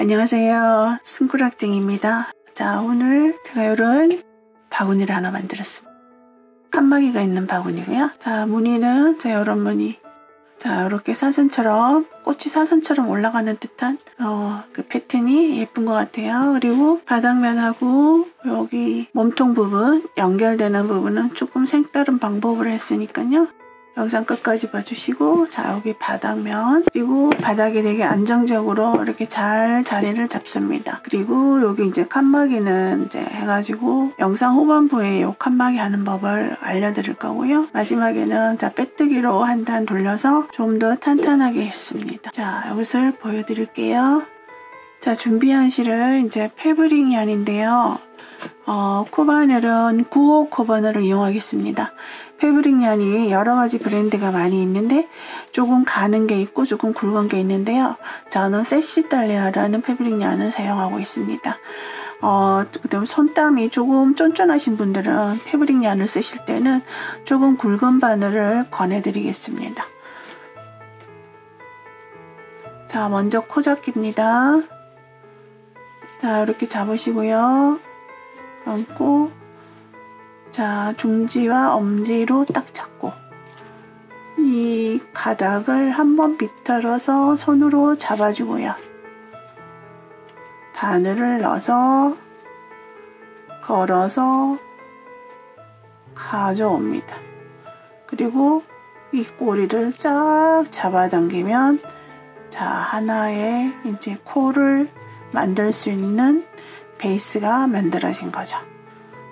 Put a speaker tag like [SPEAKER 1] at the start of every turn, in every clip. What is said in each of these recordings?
[SPEAKER 1] 안녕하세요. 승꾸락쟁이입니다. 자, 오늘 제가 이런 바구니를 하나 만들었습니다. 칸막이가 있는 바구니고요. 자, 무늬는 자, 이런 무늬. 자, 이렇게 사선처럼 꽃이 사선처럼 올라가는 듯한 그 패턴이 예쁜 것 같아요. 그리고 바닥면하고 여기 몸통 부분 연결되는 부분은 조금 색다른 방법을 했으니까요. 영상 끝까지 봐주시고, 자, 여기 바닥면, 그리고 바닥이 되게 안정적으로 이렇게 잘 자리를 잡습니다. 그리고 여기 이제 칸막이는 이제 해가지고 영상 후반부에 이 칸막이 하는 법을 알려드릴 거고요. 마지막에는 자, 빼뜨기로 한 단 돌려서 좀 더 탄탄하게 했습니다. 자, 이것을 보여드릴게요. 자, 준비한 실은 이제 패브릭 얀인데요. 코바늘은 9호 코바늘을 이용하겠습니다. 패브릭 얀이 여러가지 브랜드가 많이 있는데 조금 가는 게 있고 조금 굵은 게 있는데요. 저는 세시달리아라는 패브릭 얀을 사용하고 있습니다. 그다음에 손땀이 조금 쫀쫀하신 분들은 패브릭 얀을 쓰실 때는 조금 굵은 바늘을 권해드리겠습니다. 자, 먼저 코 잡기입니다. 자, 이렇게 잡으시고요. 얹고, 자, 중지와 엄지로 딱 잡고, 이 가닥을 한번 비틀어서 손으로 잡아주고요. 바늘을 넣어서 걸어서 가져옵니다. 그리고 이 꼬리를 쫙 잡아당기면, 자, 하나의 이제 코를 만들 수 있는 베이스가 만들어진 거죠.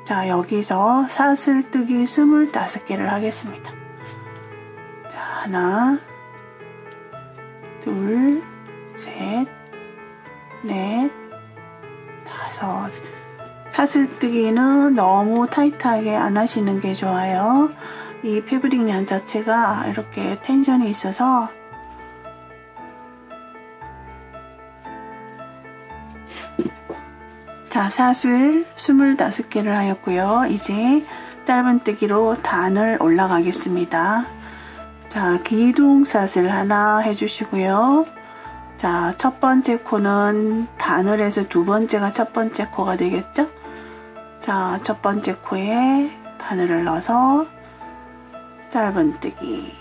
[SPEAKER 1] 자, 여기서 사슬뜨기 25개를 하겠습니다. 자, 하나, 둘, 셋, 넷, 다섯. 사슬뜨기는 너무 타이트하게 안 하시는 게 좋아요. 이 패브릭 얀 자체가 이렇게 텐션이 있어서 자, 사슬 25개를 하였고요. 이제 짧은뜨기로 단을 올라가겠습니다. 자, 기둥사슬 하나 해주시고요. 자, 첫 번째 코는 바늘에서 두 번째가 첫 번째 코가 되겠죠? 자, 첫 번째 코에 바늘을 넣어서 짧은뜨기.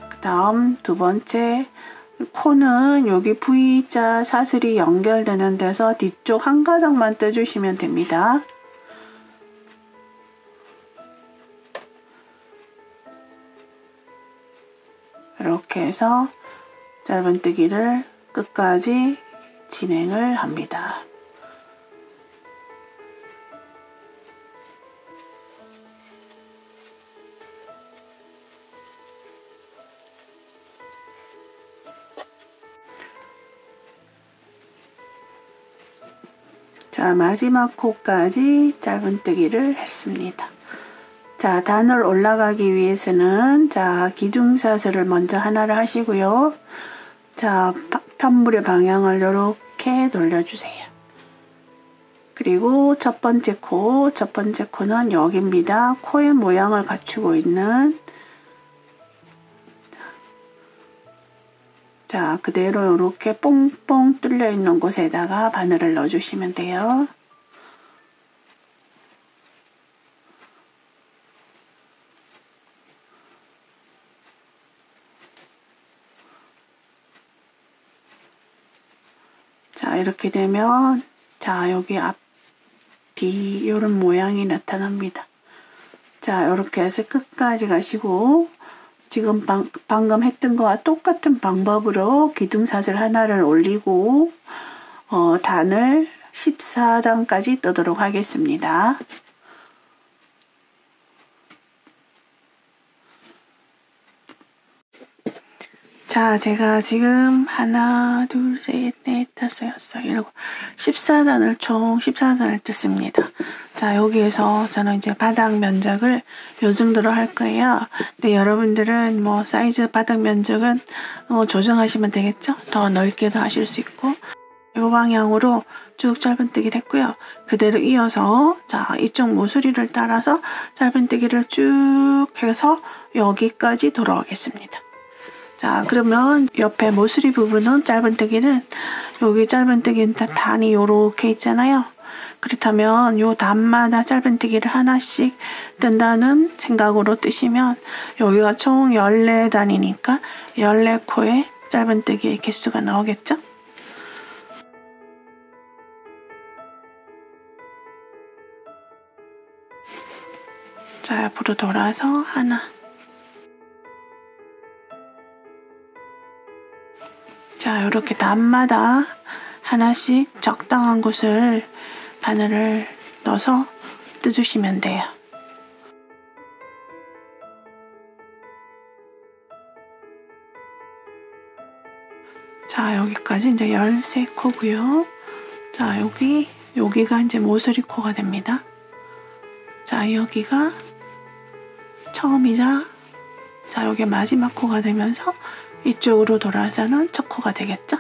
[SPEAKER 1] 그 다음 두 번째 코는 여기 V자 사슬이 연결되는 데서 뒤쪽 한 가닥만 떼주시면 됩니다. 이렇게 해서 짧은뜨기를 끝까지 진행을 합니다. 자, 마지막 코까지 짧은뜨기를 했습니다. 자, 단을 올라가기 위해서는 자, 기둥사슬을 먼저 하나를 하시고요. 자, 편물의 방향을 이렇게 돌려주세요. 그리고 첫 번째 코는 여기입니다. 코의 모양을 갖추고 있는 자, 그대로 이렇게 뽕뽕 뚫려 있는 곳에다가 바늘을 넣어주시면 돼요. 자, 이렇게 되면 자, 여기 앞, 뒤 이런 모양이 나타납니다. 자, 이렇게 해서 끝까지 가시고 지금 방금 했던 거와 똑같은 방법으로 기둥사슬 하나를 올리고 단을 14단까지 뜨도록 하겠습니다. 자, 제가 지금 하나, 둘, 셋, 넷, 다섯, 여섯, 일곱, 14단을 총 14단을 뜯습니다. 자, 여기에서 저는 이제 바닥 면적을 요 정도로 할 거예요. 근데 여러분들은 뭐 사이즈 바닥 면적은 조정하시면 되겠죠? 더 넓게도 하실 수 있고 이 방향으로 쭉 짧은뜨기를 했고요. 그대로 이어서 자, 이쪽 모서리를 따라서 짧은뜨기를 쭉 해서 여기까지 돌아오겠습니다. 자, 그러면 옆에 모서리 부분은 짧은뜨기는 여기 짧은뜨기는 단이 요렇게 있잖아요. 그렇다면 요 단마다 짧은뜨기를 하나씩 뜬다는 생각으로 뜨시면 여기가 총 14단이니까 14코의 짧은뜨기의 개수가 나오겠죠? 자, 옆으로 돌아서 하나, 자, 이렇게 단마다 하나씩 적당한 곳을 바늘을 넣어서 뜨주시면 돼요. 자, 여기까지 이제 13코고요. 자, 여기가 이제 모서리 코가 됩니다. 자, 여기가 처음이자, 자, 여기 마지막 코가 되면서 이쪽으로 돌아서는 첫 코가 되겠죠?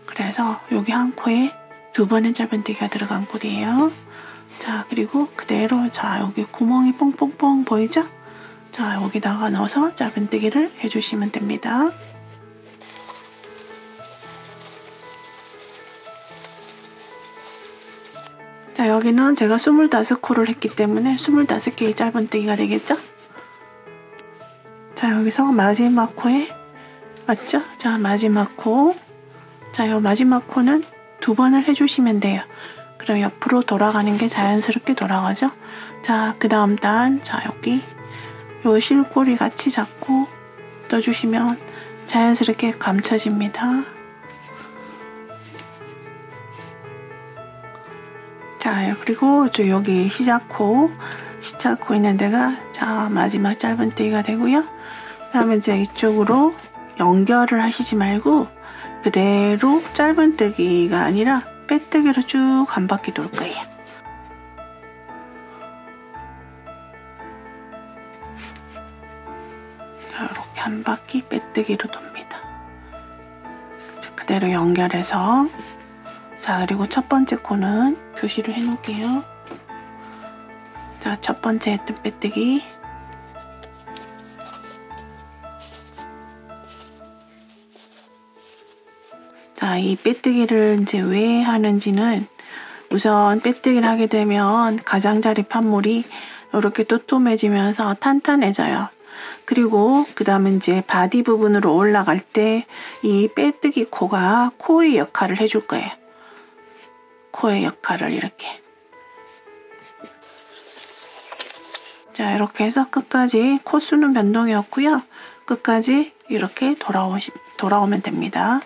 [SPEAKER 1] 그래서 여기 한 코에 2번의 짧은뜨기가 들어간 꼴이에요. 자, 그리고 그대로, 자, 여기 구멍이 뽕뽕뽕 보이죠? 자, 여기다가 넣어서 짧은뜨기를 해주시면 됩니다. 자, 여기는 제가 25코를 했기 때문에 25개의 짧은뜨기가 되겠죠? 자, 여기서 마지막 코에 맞죠? 자, 마지막 코. 자, 이 마지막 코는 2번을 해주시면 돼요. 그럼 옆으로 돌아가는 게 자연스럽게 돌아가죠? 자, 그 다음 단, 자, 여기 요 실꼬리 같이 잡고 떠주시면 자연스럽게 감춰집니다. 자, 그리고 여기 시작코 있는 데가, 자, 마지막 짧은뜨기가 되고요. 그 다음에 이제 이쪽으로 연결을 하시지 말고 그대로 짧은뜨기가 아니라 빼뜨기로 쭉 한 바퀴 돌 거예요. 자, 이렇게 한 바퀴 빼뜨기로 돕니다. 자, 그대로 연결해서, 자, 그리고 첫 번째 코는 표시를 해 놓을게요. 자, 첫 번째 했던 빼뜨기, 자, 이 빼뜨기를 이제 왜 하는지는, 우선 빼뜨기를 하게 되면 가장자리 판물이 이렇게 도톰해지면서 탄탄해져요. 그리고 그 다음에 이제 바디 부분으로 올라갈 때 이 빼뜨기 코가 코의 역할을 해줄 거예요. 코의 역할을 이렇게. 자, 이렇게 해서 끝까지 코수는 변동이 없고요. 끝까지 이렇게 돌아오면 됩니다.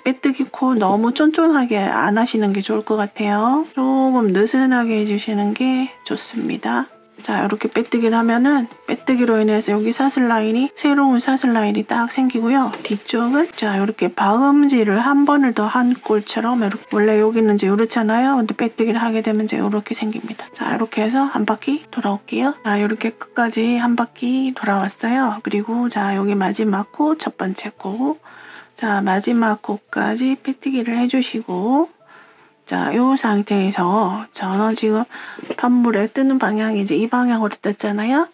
[SPEAKER 1] 빼뜨기 코 너무 쫀쫀하게 안 하시는 게 좋을 것 같아요. 조금 느슨하게 해주시는 게 좋습니다. 자, 이렇게 빼뜨기를 하면은 빼뜨기로 인해서 여기 사슬 라인이, 새로운 사슬 라인이 딱 생기고요. 뒤쪽은, 자, 이렇게 바음질을 한 번을 더 한 꼴처럼, 이렇게, 원래 여기는 이제 이렇잖아요. 근데 빼뜨기를 하게 되면 이제 이렇게 생깁니다. 자, 이렇게 해서 한 바퀴 돌아올게요. 자, 이렇게 끝까지 한 바퀴 돌아왔어요. 그리고 자, 여기 마지막 코, 첫 번째 코, 자, 마지막 코까지 빼뜨기를 해주시고, 자, 요 상태에서 저는 지금 판물에 뜨는 방향이 이제 이 방향으로 떴잖아요.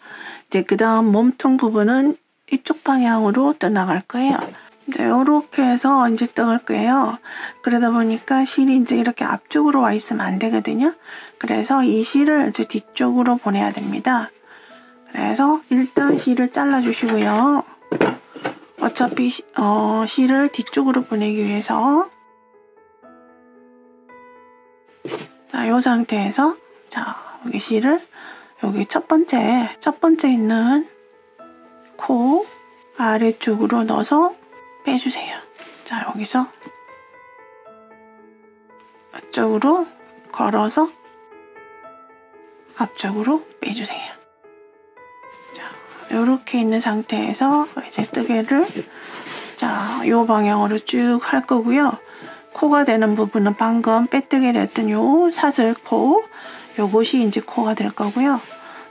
[SPEAKER 1] 이제 그 다음 몸통 부분은 이쪽 방향으로 떠나갈 거예요. 이제 요렇게 해서 이제 떠갈 거예요. 그러다 보니까 실이 이제 이렇게 앞쪽으로 와 있으면 안 되거든요. 그래서 이 실을 이제 뒤쪽으로 보내야 됩니다. 그래서 일단 실을 잘라주시고요. 어차피 실을 뒤쪽으로 보내기 위해서, 자, 요 상태에서, 자, 여기 실을 여기 첫 번째 있는 코 아래쪽으로 넣어서 빼주세요. 자, 여기서 앞쪽으로 걸어서 앞쪽으로 빼주세요. 자, 요렇게 있는 상태에서 이제 뜨개를, 자, 요 방향으로 쭉 할 거고요. 코가 되는 부분은 방금 빼뜨기를 했던 요 사슬코, 요것이 이제 코가 될 거고요.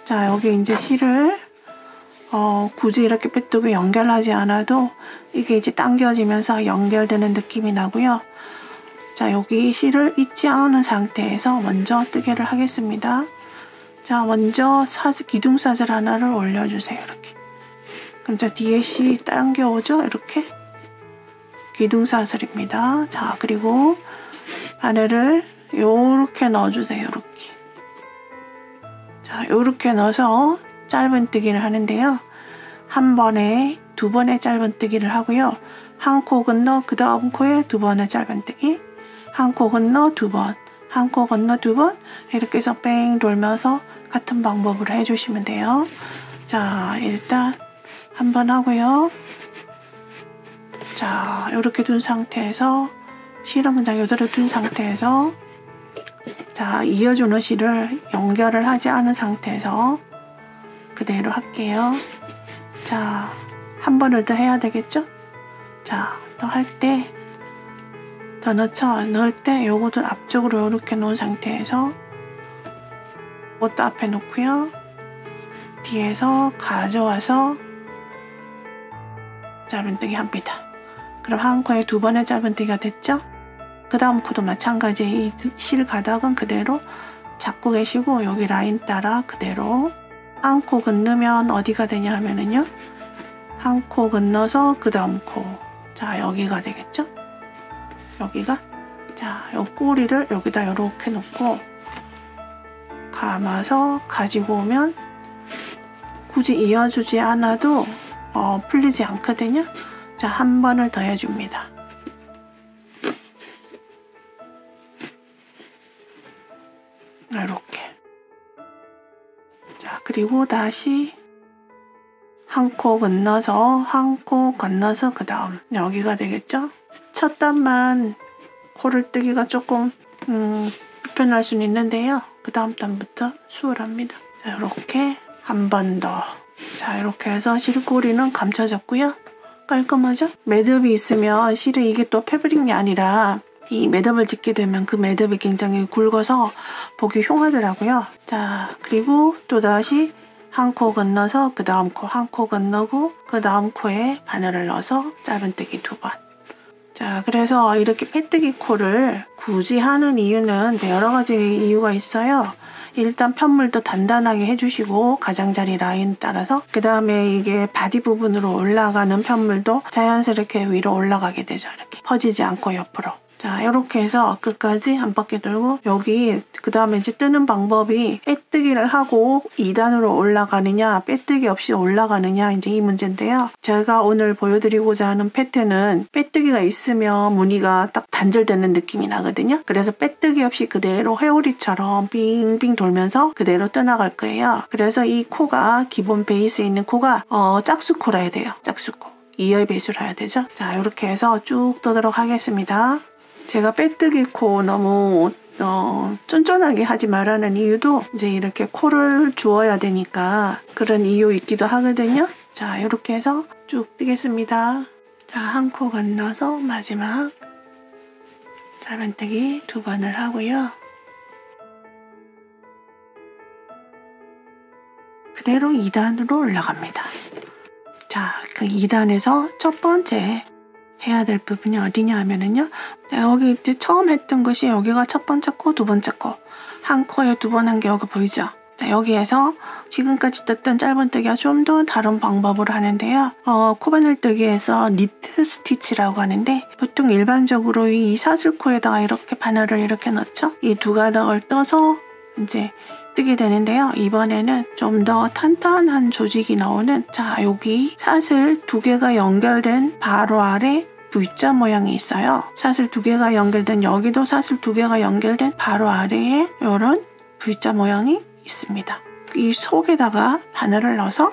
[SPEAKER 1] 자, 여기 이제 실을 굳이 이렇게 빼뜨고 연결하지 않아도 이게 이제 당겨지면서 연결되는 느낌이 나고요. 자, 여기 실을 잊지 않은 상태에서 먼저 뜨개를 하겠습니다. 자, 먼저 기둥사슬 하나를 올려주세요. 이렇게. 그럼 저 뒤에 씨 당겨오죠? 이렇게 기둥사슬입니다. 자, 그리고 바늘을 요렇게 넣어주세요. 이렇게. 자, 요렇게 넣어서 짧은뜨기를 하는데요. 한 번에 두 번의 짧은뜨기를 하고요. 한 코 건너 그 다음 코에 두 번의 짧은뜨기, 한 코 건너 두 번, 한 코 건너 두 번, 이렇게 해서 뺑 돌면서 같은 방법으로 해주시면 돼요. 자, 일단 한 번 하고요. 자, 이렇게 둔 상태에서 실은 그냥 이대로 둔 상태에서 자, 이어주는 실을 연결을 하지 않은 상태에서 그대로 할게요. 자, 한 번을 더 해야 되겠죠? 자, 더 할 때 더 넣죠? 넣을 때 요것도 앞쪽으로 이렇게 놓은 상태에서 이것도 앞에 놓고요. 뒤에서 가져와서 짧은뜨기 합니다. 그럼 한 코에 두 번의 짧은뜨기가 됐죠? 그 다음 코도 마찬가지 이 실 가닥은 그대로 잡고 계시고 여기 라인 따라 그대로 한 코 건너면 어디가 되냐 하면은요. 한 코 건너서 그 다음 코. 자, 여기가 되겠죠? 여기가. 자, 요 꼬리를 여기다 이렇게 놓고 감아서 가지고 오면 굳이 이어주지 않아도 풀리지 않거든요. 자, 한 번을 더 해줍니다. 이렇게. 자, 그리고 다시 한 코 건너서 한 코 건너서 그 다음 여기가 되겠죠? 첫 단만 코를 뜨기가 조금 불편할 수는 있는데요. 그 다음 단부터 수월합니다. 자, 이렇게 한 번 더. 자, 이렇게 해서 실꼬리는 감춰졌고요. 깔끔하죠? 매듭이 있으면 실은 이게 또 패브릭이 아니라 이 매듭을 짓게 되면 그 매듭이 굉장히 굵어서 보기 흉하더라고요. 자, 그리고 또다시 한 코 건너서 그 다음 코, 한 코 건너고 그 다음 코에 바늘을 넣어서 짧은뜨기 두 번. 자, 그래서 이렇게 빼뜨기 코를 굳이 하는 이유는 이제 여러 가지 이유가 있어요. 일단 편물도 단단하게 해주시고 가장자리 라인 따라서 그 다음에 이게 바디 부분으로 올라가는 편물도 자연스럽게 위로 올라가게 되죠. 이렇게 퍼지지 않고 옆으로. 자, 이렇게 해서 끝까지 한 바퀴 돌고 여기 그 다음에 이제 뜨는 방법이 빼뜨기를 하고 2단으로 올라가느냐 빼뜨기 없이 올라가느냐 이제 이 문제인데요. 제가 오늘 보여드리고자 하는 패턴은 빼뜨기가 있으면 무늬가 딱 단절되는 느낌이 나거든요. 그래서 빼뜨기 없이 그대로 회오리처럼 빙빙 돌면서 그대로 떠나갈 거예요. 그래서 이 코가 기본 베이스에 있는 코가 짝수코라 해야 돼요. 짝수코. 2열 배수를 해야 되죠. 자, 이렇게 해서 쭉 떠도록 하겠습니다. 제가 빼뜨기 코 너무 쫀쫀하게 하지 말라는 이유도 이제 이렇게 코를 주어야 되니까 그런 이유 있기도 하거든요. 자, 이렇게 해서 쭉 뜨겠습니다. 자, 한 코 건너서 마지막 짧은뜨기 두 번을 하고요. 그대로 2단으로 올라갑니다. 자, 그 2단에서 첫 번째 해야 될 부분이 어디냐 하면은요. 자, 여기 이제 처음 했던 것이 여기가 첫 번째 코, 두 번째 코. 한 코에 두 번 한 게 여기 보이죠? 자, 여기에서 지금까지 떴던 짧은뜨기와 좀 더 다른 방법으로 하는데요. 코바늘뜨기에서 니트 스티치라고 하는데 보통 일반적으로 이 사슬코에다가 이렇게 바늘을 이렇게 넣죠. 이 두 가닥을 떠서 이제 뜨게 되는데요. 이번에는 좀 더 탄탄한 조직이 나오는 자, 여기 사슬 두 개가 연결된 바로 아래 V자 모양이 있어요. 사슬 두 개가 연결된 여기도 사슬 두 개가 연결된 바로 아래에 이런 V자 모양이 있습니다. 이 속에다가 바늘을 넣어서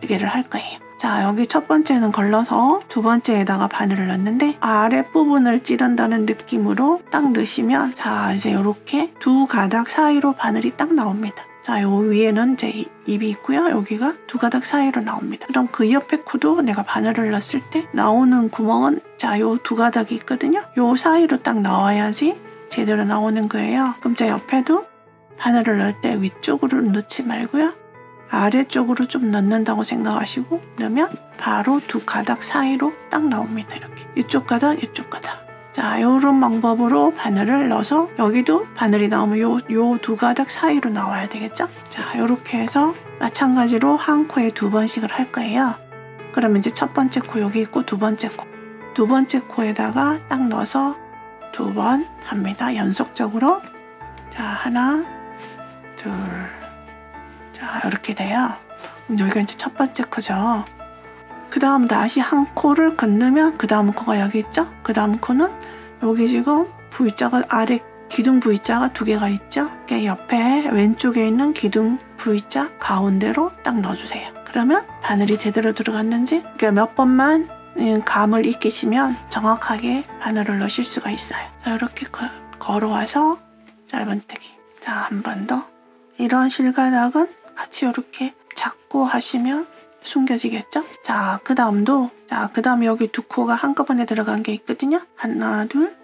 [SPEAKER 1] 뜨개를 할 거예요. 자, 여기 첫 번째는 걸러서 두 번째에다가 바늘을 넣는데 아랫부분을 찌른다는 느낌으로 딱 넣으시면 자, 이제 이렇게 두 가닥 사이로 바늘이 딱 나옵니다. 자, 요 위에는 이제 입이 있고요. 여기가 두 가닥 사이로 나옵니다. 그럼 그 옆에 코도 내가 바늘을 넣었을 때 나오는 구멍은 자, 요 두 가닥이 있거든요. 요 사이로 딱 나와야지 제대로 나오는 거예요. 그럼 제 옆에도 바늘을 넣을 때 위쪽으로 넣지 말고요. 아래쪽으로 좀 넣는다고 생각하시고 넣으면 바로 두 가닥 사이로 딱 나옵니다. 이렇게 이쪽 가닥 이쪽 가닥. 자, 요런 방법으로 바늘을 넣어서 여기도 바늘이 나오면 요 두 가닥 사이로 나와야 되겠죠? 자, 요렇게 해서 마찬가지로 한 코에 두 번씩을 할 거예요. 그러면 이제 첫 번째 코 여기 있고 두 번째 코에다가 딱 넣어서 2번 합니다. 연속적으로. 자, 하나, 둘. 자, 이렇게 돼요. 여기가 이제 첫 번째 코죠. 그 다음 다시 한 코를 건너면 그 다음 코가 여기 있죠? 그 다음 코는 여기 지금 V자가 아래 기둥 V자가 2개가 있죠? 옆에 왼쪽에 있는 기둥 V자 가운데로 딱 넣어주세요. 그러면 바늘이 제대로 들어갔는지 몇 번만 감을 익히시면 정확하게 바늘을 넣으실 수가 있어요. 자, 이렇게 걸어와서 짧은뜨기. 자, 한 번 더. 이런 실가닥은 같이 이렇게 잡고 하시면 숨겨지겠죠? 자, 그 다음도, 그 다음 여기 2코가 한꺼번에 들어간 게 있거든요. 하나, 둘.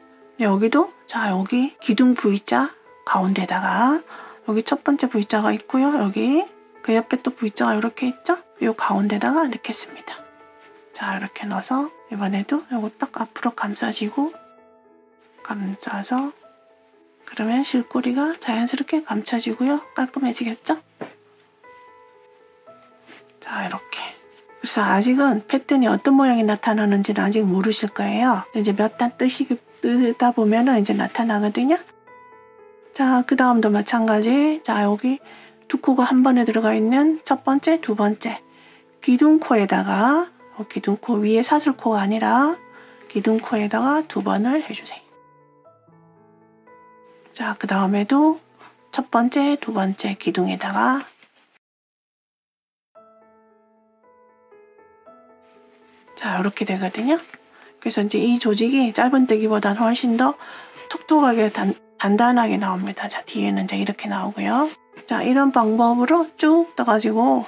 [SPEAKER 1] 여기도, 자, 여기 기둥 V자 가운데다가, 여기 첫 번째 V자가 있고요. 여기, 그 옆에 또 V자가 이렇게 있죠? 이 가운데다가 넣겠습니다. 자, 이렇게 넣어서, 이번에도 요거 딱 앞으로 감싸지고, 감싸서, 그러면 실꼬리가 자연스럽게 감춰지고요. 깔끔해지겠죠? 자, 이렇게. 그래서 아직은 패턴이 어떤 모양이 나타나는지는 아직 모르실 거예요. 이제 몇 단 뜨다 보면은 이제 나타나거든요. 자, 그 다음도 마찬가지. 자, 여기 2코가 한 번에 들어가 있는 첫 번째, 두 번째. 기둥코에다가, 기둥코 위에 사슬코가 아니라 기둥코에다가 2번을 해주세요. 자, 그 다음에도 첫 번째, 두 번째 기둥에다가 자, 이렇게 되거든요. 그래서 이제 이 조직이 짧은뜨기보다는 훨씬 더 톡톡하게 단단하게 나옵니다. 자, 뒤에는 이제 이렇게 나오고요. 자, 이런 방법으로 쭉 떠가지고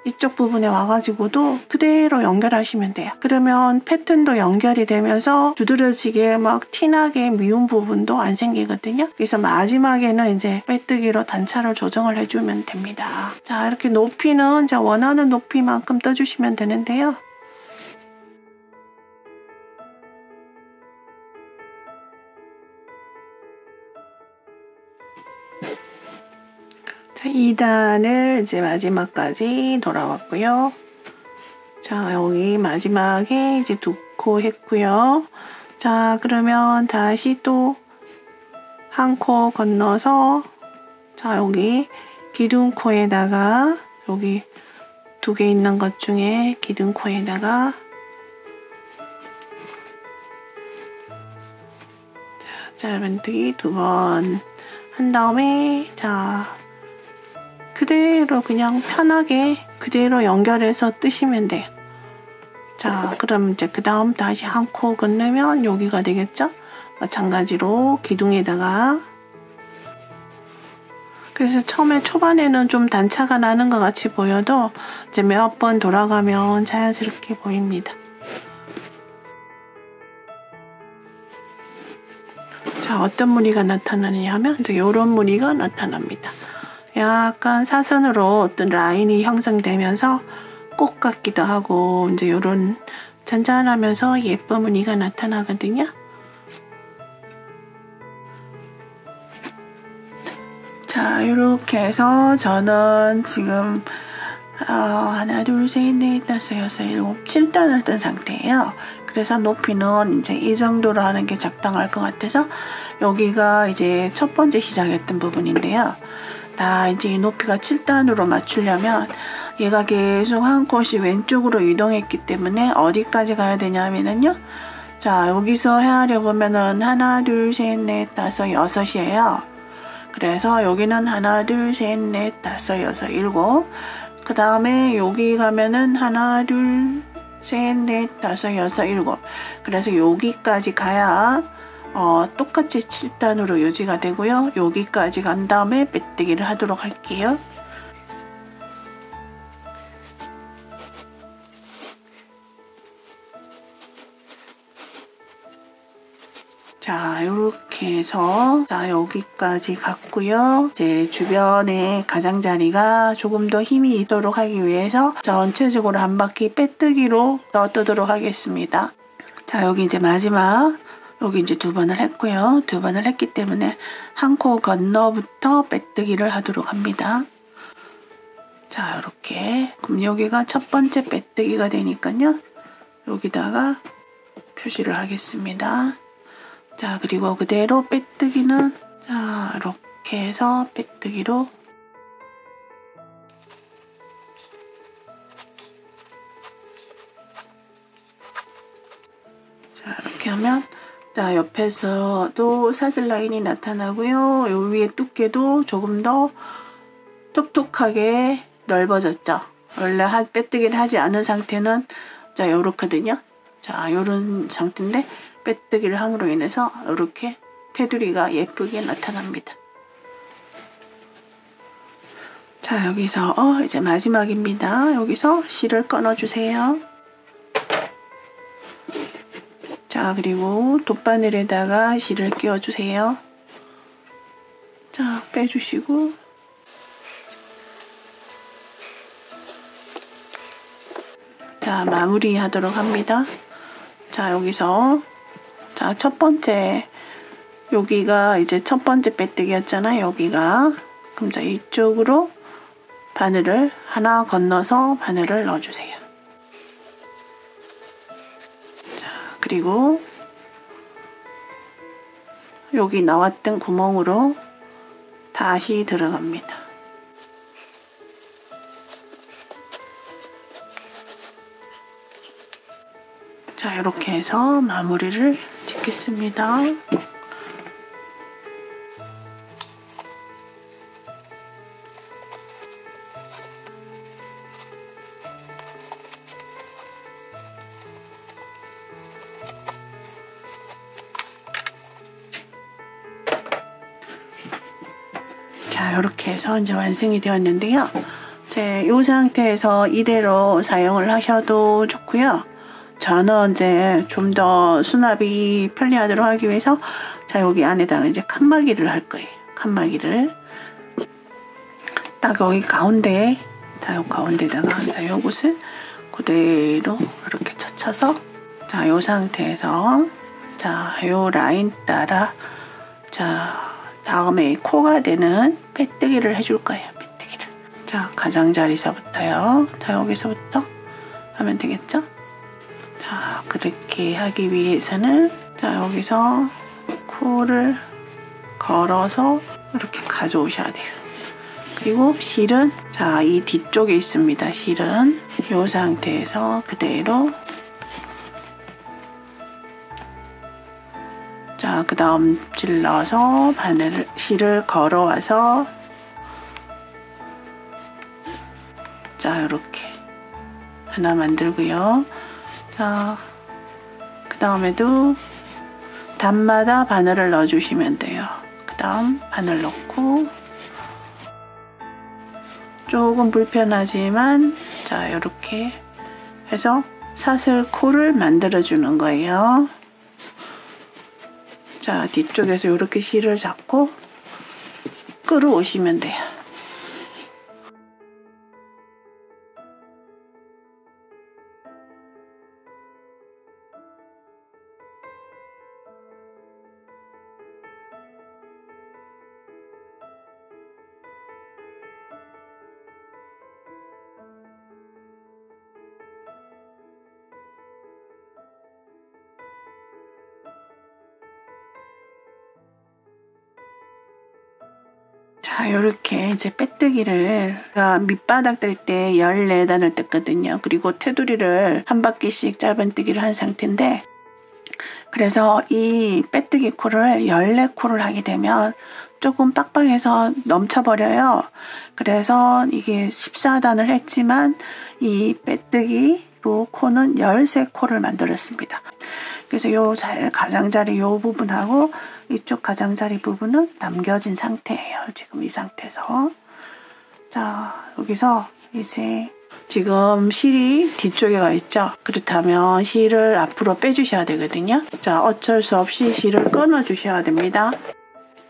[SPEAKER 1] 이쪽 부분에 와가지고도 그대로 연결하시면 돼요. 그러면 패턴도 연결이 되면서 두드러지게 막 티나게 미운 부분도 안 생기거든요. 그래서 마지막에는 이제 빼뜨기로 단차를 조정을 해주면 됩니다. 자, 이렇게 높이는 자, 원하는 높이만큼 떠주시면 되는데요. 자, 2단을 이제 마지막까지 돌아왔고요. 자, 여기 마지막에 이제 2코 했고요. 자, 그러면 다시 또 한 코 건너서 자, 여기 기둥코에다가 여기 2개 있는 것 중에 기둥코에다가 자, 짧은뜨기 2번 한 다음에 자, 그대로 그냥 편하게 그대로 연결해서 뜨시면 돼요. 자, 그럼 이제 그 다음 다시 한 코 건너면 여기가 되겠죠? 마찬가지로 기둥에다가 그래서 처음에 초반에는 좀 단차가 나는 것 같이 보여도 이제 몇 번 돌아가면 자연스럽게 보입니다. 자, 어떤 무늬가 나타나느냐 하면 이제 이런 무늬가 나타납니다. 약간 사선으로 어떤 라인이 형성되면서 꽃 같기도 하고 이제 이런 잔잔하면서 예쁜 무늬가 나타나거든요. 자, 이렇게 해서 저는 지금 하나, 둘, 셋, 넷, 다섯, 여섯, 일곱, 7단을 뜬 상태예요. 그래서 높이는 이제 이 정도로 하는 게 적당할 것 같아서 여기가 이제 첫 번째 시작했던 부분인데요. 다 이제 높이가 7단으로 맞추려면 얘가 계속 한 컷이 왼쪽으로 이동했기 때문에 어디까지 가야 되냐면요. 자, 여기서 헤아려 보면은 하나, 둘, 셋, 넷, 다섯, 여섯이에요. 그래서 여기는 하나, 둘, 셋, 넷, 다섯, 여섯, 일곱. 그 다음에 여기 가면은 하나, 둘, 셋, 넷, 다섯, 여섯, 일곱. 그래서 여기까지 가야 똑같이 7단으로 유지가 되고요. 여기까지 간 다음에 빼뜨기를 하도록 할게요. 자, 이렇게 해서 자, 여기까지 갔고요. 이제 주변에 가장자리가 조금 더 힘이 있도록 하기 위해서 전체적으로 한 바퀴 빼뜨기로 넣어두도록 하겠습니다. 자, 여기 이제 마지막 여기 이제 2번을 했고요. 2번을 했기 때문에 한 코 건너부터 빼뜨기를 하도록 합니다. 자, 이렇게. 그럼 여기가 첫 번째 빼뜨기가 되니까요. 여기다가 표시를 하겠습니다. 자, 그리고 그대로 빼뜨기는 자, 이렇게 해서 빼뜨기로 자, 이렇게 하면 자, 옆에서도 사슬 라인이 나타나고요. 요 위에 두께도 조금 더 톡톡하게 넓어졌죠. 원래 빼뜨기를 하지 않은 상태는 자, 요렇거든요. 자, 요런 상태인데 빼뜨기를 함으로 인해서 이렇게 테두리가 예쁘게 나타납니다. 자, 여기서 이제 마지막입니다. 여기서 실을 끊어주세요. 자, 그리고 돗바늘에다가 실을 끼워주세요. 자, 빼주시고 자, 마무리 하도록 합니다. 자, 여기서 자, 첫 번째 여기가 이제 첫 번째 빼뜨기였잖아요. 여기가 그럼 자, 이쪽으로 바늘을 하나 건너서 바늘을 넣어주세요. 자, 그리고 여기 나왔던 구멍으로 다시 들어갑니다. 자, 이렇게 해서 마무리를 짓겠습니다. 자, 이렇게 해서 이제 완성이 되었는데요. 이 상태에서 이대로 사용을 하셔도 좋고요. 저는 이제 좀 더 수납이 편리하도록 하기 위해서 자, 여기 안에다가 이제 칸막이를 할 거예요. 칸막이를 딱 여기 가운데 자, 요 가운데다가 자, 요것을 그대로 이렇게 젖혀서 자, 요 상태에서 자, 요 라인 따라 자, 다음에 코가 되는 빼뜨기를 해줄 거예요. 빼뜨기를. 자, 가장자리서부터요. 자, 여기서부터 하면 되겠죠? 자, 그렇게 하기 위해서는 자, 여기서 코를 걸어서 이렇게 가져오셔야 돼요. 그리고 실은 자, 이 뒤쪽에 있습니다. 실은 이 상태에서 그대로 자, 그 다음 찔러서 실을 걸어와서 자, 이렇게 하나 만들고요. 자, 그 다음에도 단마다 바늘을 넣어주시면 돼요. 그 다음 바늘 넣고 조금 불편하지만 자, 이렇게 해서 사슬코를 만들어 주는 거예요. 자, 뒤쪽에서 이렇게 실을 잡고 끌어오시면 돼요. 자, 이렇게 이제 빼뜨기를 밑바닥 뜰 때 14단을 떴거든요. 그리고 테두리를 한 바퀴씩 짧은뜨기를 한 상태인데 그래서 이 빼뜨기 코를 14코를 하게 되면 조금 빡빡해서 넘쳐버려요. 그래서 이게 14단을 했지만 이 빼뜨기로 코는 13코를 만들었습니다. 그래서 요 가장자리 요 부분하고 이쪽 가장자리 부분은 남겨진 상태예요. 지금 이 상태에서. 자, 여기서 이제 지금 실이 뒤쪽에 가 있죠. 그렇다면 실을 앞으로 빼주셔야 되거든요. 자, 어쩔 수 없이 실을 끊어 주셔야 됩니다.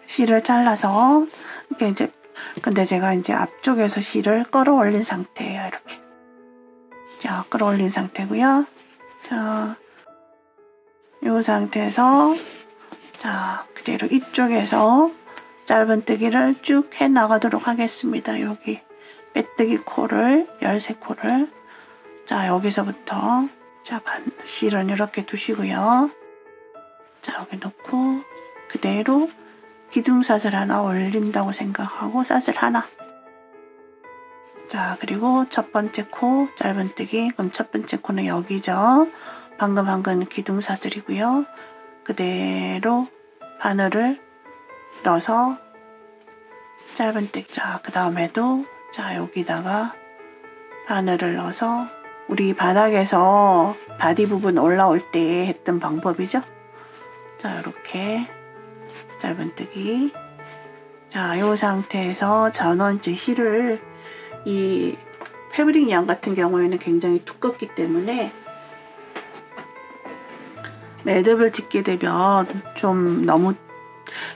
[SPEAKER 1] 실을 잘라서 이렇게 이제 근데 제가 이제 앞쪽에서 실을 끌어올린 상태예요. 이렇게. 자, 끌어올린 상태고요. 자, 이 상태에서 자, 그대로 이쪽에서 짧은뜨기를 쭉 해 나가도록 하겠습니다. 여기 빼뜨기 코를 13코를 자 여기서부터 자 실은 이렇게 두시고요. 자 여기 놓고 그대로 기둥사슬 하나 올린다고 생각하고 사슬 하나. 자 그리고 첫 번째 코 짧은뜨기. 그럼 첫 번째 코는 여기죠. 방금 한 건 기둥사슬이고요. 그대로 바늘을 넣어서 짧은뜨기. 자 그 다음에도 자 여기다가 바늘을 넣어서 우리 바닥에서 바디 부분 올라올 때 했던 방법이죠. 자 이렇게 짧은뜨기. 자 이 상태에서 전원지 실을 이 패브릭 양 같은 경우에는 굉장히 두껍기 때문에 매듭을 짓게 되면 좀 너무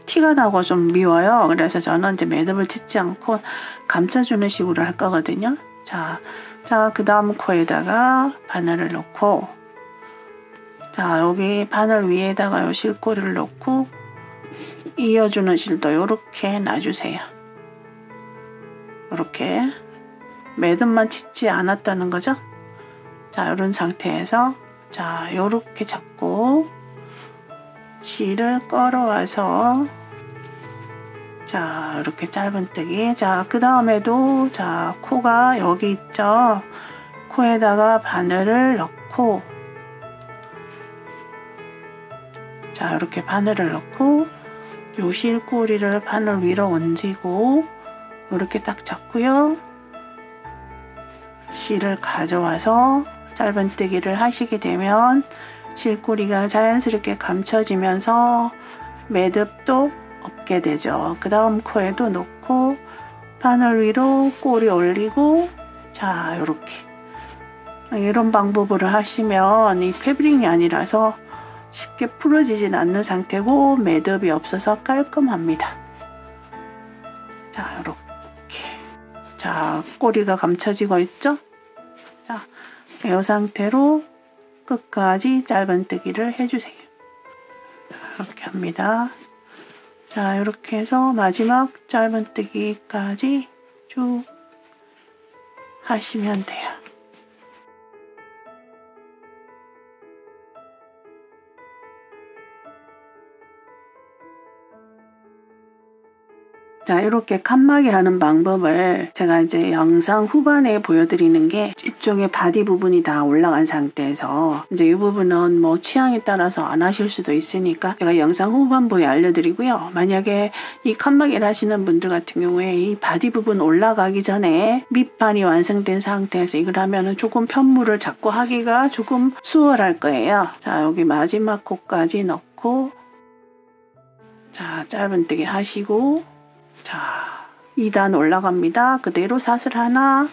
[SPEAKER 1] 티가 나고 좀 미워요. 그래서 저는 이제 매듭을 짓지 않고 감싸주는 식으로 할 거거든요. 자 그 다음 코에다가 바늘을 넣고 자 여기 바늘 위에다가 요 실꼬리를 넣고 이어주는 실도 요렇게 놔주세요. 이렇게 매듭만 짓지 않았다는 거죠. 자 이런 상태에서 자 요렇게 잡고 실을 끌어와서 자 이렇게 짧은뜨기. 자 그 다음에도 자 코가 여기 있죠. 코에다가 바늘을 넣고 자 이렇게 바늘을 넣고 요 실꼬리를 바늘 위로 얹고 이렇게 딱 잡고요. 실을 가져와서 짧은뜨기를 하시게 되면 실꼬리가 자연스럽게 감춰지면서 매듭도 없게 되죠. 그 다음 코에도 놓고 바늘 위로 꼬리 올리고 자 요렇게 이런 방법으로 하시면 이 패브릭이 아니라서 쉽게 풀어지진 않는 상태고 매듭이 없어서 깔끔합니다. 자 요렇게 자 꼬리가 감춰지고 있죠. 자 이 상태로 끝까지 짧은뜨기를 해주세요. 이렇게 합니다. 자 이렇게 해서 마지막 짧은뜨기까지 쭉 하시면 돼요. 자 이렇게 칸막이 하는 방법을 제가 이제 영상 후반에 보여드리는 게 이쪽에 바디 부분이 다 올라간 상태에서 이제 이 부분은 뭐 취향에 따라서 안 하실 수도 있으니까 제가 영상 후반부에 알려드리고요. 만약에 이 칸막이를 하시는 분들 같은 경우에 이 바디 부분 올라가기 전에 밑판이 완성된 상태에서 이걸 하면은 조금 편물을 잡고 하기가 조금 수월할 거예요. 자 여기 마지막 코까지 넣고 자 짧은뜨기 하시고 자 2단 올라갑니다. 그대로 사슬 하나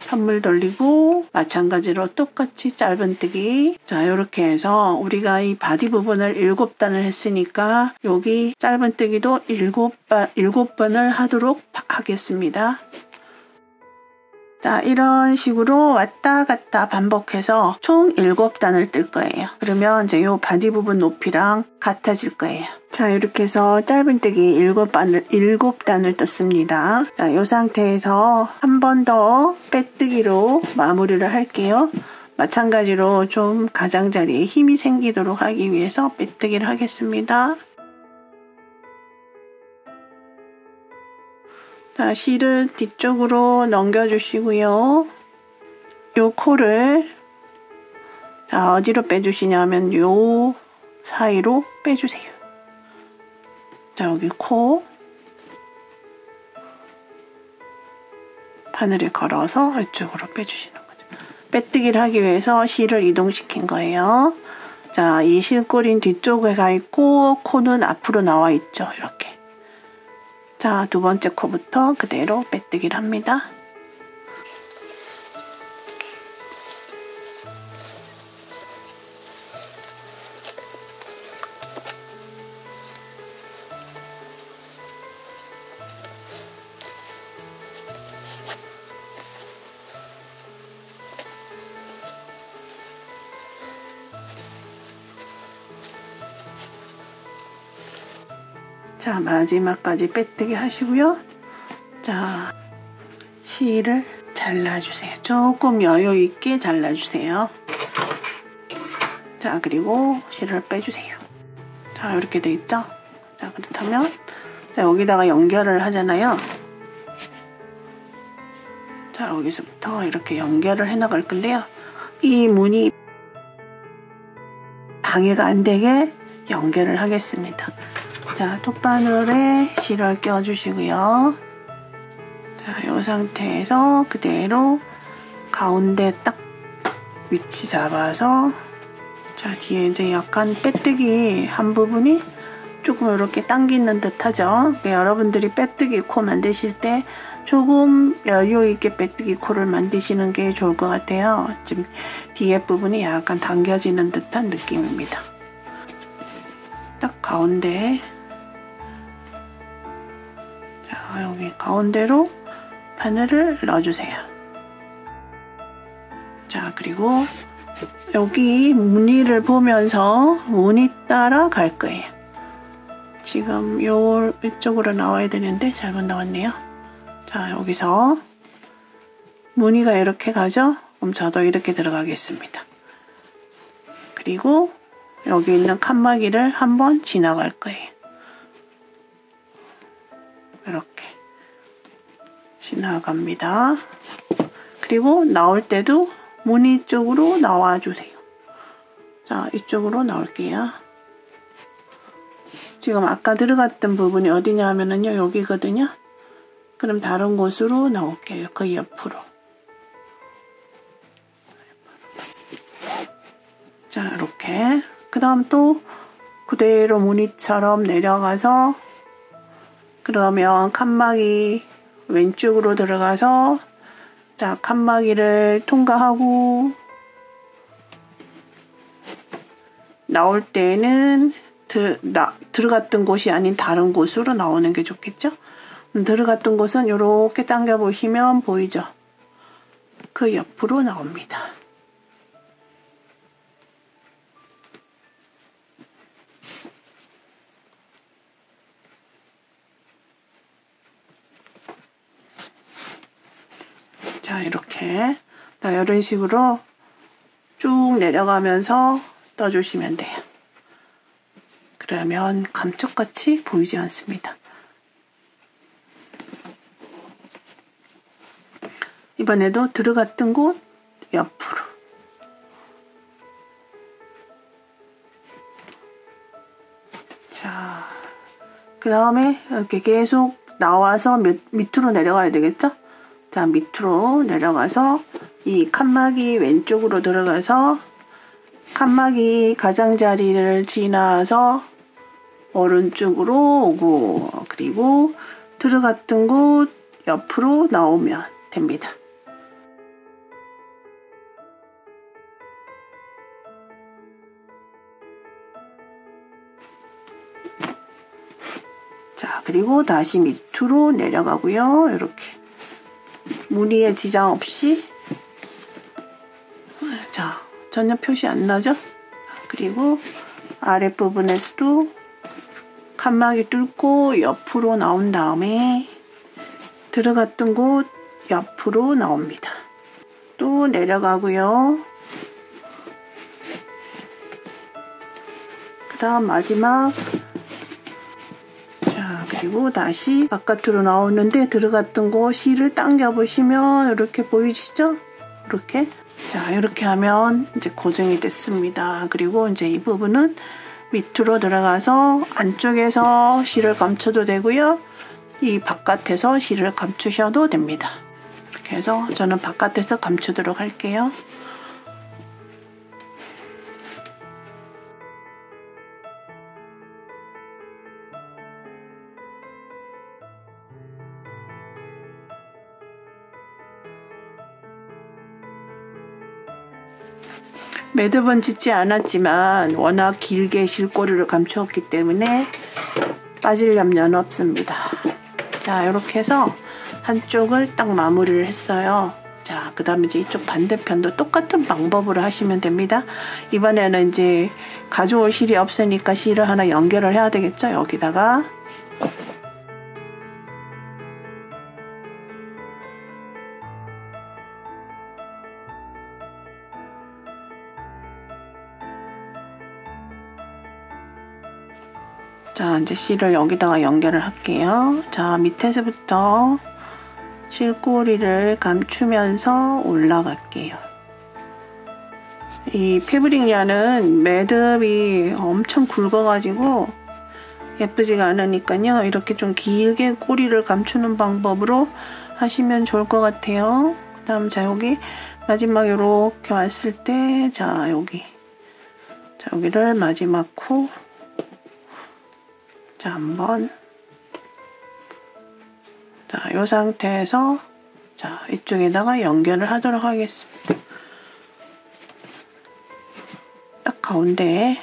[SPEAKER 1] 편물 돌리고 마찬가지로 똑같이 짧은뜨기. 자 이렇게 해서 우리가 이 바디 부분을 7단을 했으니까 여기 짧은뜨기도 7번을 하도록 하겠습니다. 자 이런 식으로 왔다 갔다 반복해서 총 7단을 뜰 거예요. 그러면 이제 요 바디 부분 높이랑 같아질 거예요. 자 이렇게 해서 짧은뜨기 7단을 떴습니다. 자 요 상태에서 한 번 더 빼뜨기로 마무리를 할게요. 마찬가지로 좀 가장자리에 힘이 생기도록 하기 위해서 빼뜨기를 하겠습니다. 자, 실을 뒤쪽으로 넘겨주시고요. 요 코를 자 어디로 빼주시냐면 요 사이로 빼주세요. 자 여기 코 바늘에 걸어서 이쪽으로 빼주시는 거죠. 빼뜨기를 하기 위해서 실을 이동시킨 거예요. 자, 이 실꼬리는 뒤쪽에 가 있고 코는 앞으로 나와 있죠. 이렇게. 자, 두 번째 코부터 그대로 빼뜨기를 합니다. 자, 마지막까지 빼뜨기 하시고요. 자, 실을 잘라주세요. 조금 여유 있게 잘라주세요. 자, 그리고 실을 빼주세요. 자, 이렇게 돼 있죠? 자, 그렇다면 자, 여기다가 연결을 하잖아요. 자, 여기서부터 이렇게 연결을 해 나갈 건데요. 이 문이 방해가 안 되게 연결을 하겠습니다. 자, 톱바늘에 실을 껴주시고요. 자, 이 상태에서 그대로 가운데 딱 위치 잡아서 자, 뒤에 이제 약간 빼뜨기 한 부분이 조금 이렇게 당기는 듯 하죠. 여러분들이 빼뜨기 코 만드실 때 조금 여유 있게 빼뜨기 코를 만드시는 게 좋을 것 같아요. 지금 뒤에 부분이 약간 당겨지는 듯한 느낌입니다. 딱 가운데, 자, 여기 가운데로 바늘을 넣어주세요. 자, 그리고 여기 무늬를 보면서 무늬 따라 갈 거예요. 지금 이쪽으로 나와야 되는데 잘못 나왔네요. 자, 여기서 무늬가 이렇게 가죠? 그럼 저도 이렇게 들어가겠습니다. 그리고 여기 있는 칸막이를 한번 지나갈 거예요. 이렇게 지나갑니다. 그리고 나올 때도 무늬 쪽으로 나와주세요. 자, 이쪽으로 나올게요. 지금 아까 들어갔던 부분이 어디냐 하면은요, 여기거든요. 그럼 다른 곳으로 나올게요. 그 옆으로. 자, 이렇게. 그 다음 또 그대로 무늬처럼 내려가서 그러면 칸막이 왼쪽으로 들어가서 자, 칸막이를 통과하고 나올 때는 들어갔던 곳이 아닌 다른 곳으로 나오는 게 좋겠죠? 들어갔던 곳은 이렇게 당겨 보시면 보이죠? 그 옆으로 나옵니다. 자, 이렇게 이런 식으로 쭉 내려가면서 떠주시면 돼요. 그러면 감쪽같이 보이지 않습니다. 이번에도 들어갔던 곳 옆으로. 자, 그 다음에 이렇게 계속 나와서 밑으로 내려가야 되겠죠? 자, 밑으로 내려가서 이 칸막이 왼쪽으로 들어가서 칸막이 가장자리를 지나서 오른쪽으로 오고 그리고 들어갔던 곳 옆으로 나오면 됩니다. 자, 그리고 다시 밑으로 내려가고요. 이렇게 무늬에 지장 없이. 자, 전혀 표시 안 나죠? 그리고 아랫부분에서도 칸막이 뚫고 옆으로 나온 다음에 들어갔던 곳 옆으로 나옵니다. 또 내려가고요. 그 다음 마지막. 자, 그리고 다시 바깥으로 나오는데 들어갔던 곳 실을 당겨 보시면 이렇게 보이시죠? 이렇게. 자, 이렇게 하면 이제 고정이 됐습니다. 그리고 이제 이 부분은 밑으로 들어가서 안쪽에서 실을 감춰도 되고요. 이 바깥에서 실을 감추셔도 됩니다. 이렇게 해서 저는 바깥에서 감추도록 할게요. 매듭은 짓지 않았지만 워낙 길게 실꼬리를 감추었기 때문에 빠질 염려는 없습니다. 자, 이렇게 해서 한쪽을 딱 마무리를 했어요. 자, 그 다음에 이제 이쪽 반대편도 똑같은 방법으로 하시면 됩니다. 이번에는 이제 가져올 실이 없으니까 실을 하나 연결을 해야 되겠죠? 여기다가. 자, 이제 실을 여기다가 연결을 할게요. 자, 밑에서부터 실꼬리를 감추면서 올라갈게요. 이 패브릭 yarn은 매듭이 엄청 굵어가지고 예쁘지가 않으니까요. 이렇게 좀 길게 꼬리를 감추는 방법으로 하시면 좋을 것 같아요. 그 다음 자, 여기 마지막 이렇게 왔을 때 자, 여기를 마지막 코 자, 한번 자, 이 상태에서 자, 이쪽에다가 연결을 하도록 하겠습니다. 딱 가운데에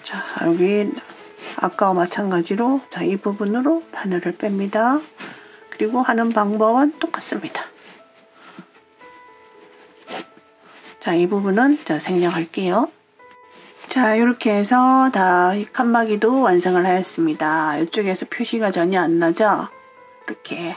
[SPEAKER 1] 자, 여기 아까와 마찬가지로 자, 이 부분으로 바늘을 뺍니다. 그리고 하는 방법은 똑같습니다. 자, 이 부분은 자, 생략할게요. 자, 이렇게 해서 다 칸막이도 완성을 하였습니다. 이쪽에서 표시가 전혀 안 나죠? 이렇게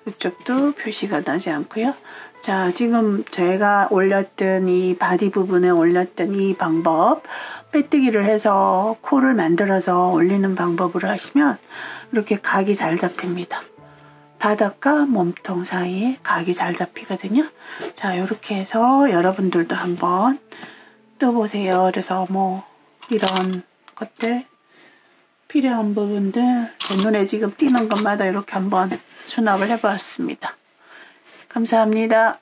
[SPEAKER 1] 이쪽도 표시가 나지 않고요. 자, 지금 제가 올렸던 이 바디 부분에 올렸던 이 방법, 빼뜨기를 해서 코를 만들어서 올리는 방법으로 하시면 이렇게 각이 잘 잡힙니다. 바닥과 몸통 사이에 각이 잘 잡히거든요. 자, 이렇게 해서 여러분들도 한번 떠보세요. 그래서 뭐 이런 것들 필요한 부분들 눈에 지금 띄는 것마다 이렇게 한번 수납을 해봤습니다. 감사합니다.